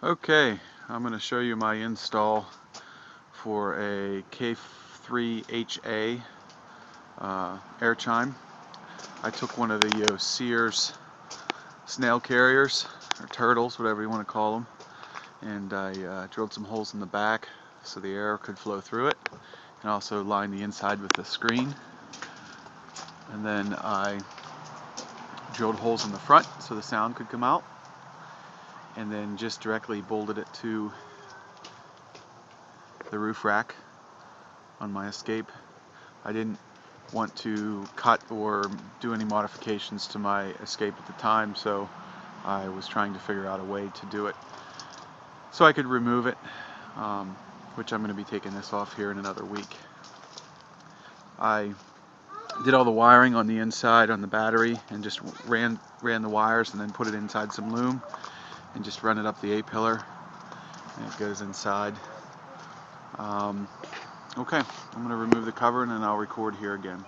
Okay, I'm going to show you my install for a K3HA air chime. I took one of the Sears snail carriers, or turtles, whatever you want to call them, and I drilled some holes in the back so the air could flow through it, and also lined the inside with the screen. And then I drilled holes in the front so the sound could come out, and then just directly bolted it to the roof rack on my escape. I didn't want to cut or do any modifications to my escape at the time, so I was trying to figure out a way to do it so I could remove it, which I'm going to be taking this off here in another week. I did all the wiring on the inside on the battery and just ran the wires and then put it inside some loom and just run it up the A-pillar, and it goes inside. Okay, I'm going to remove the cover and then I'll record here again.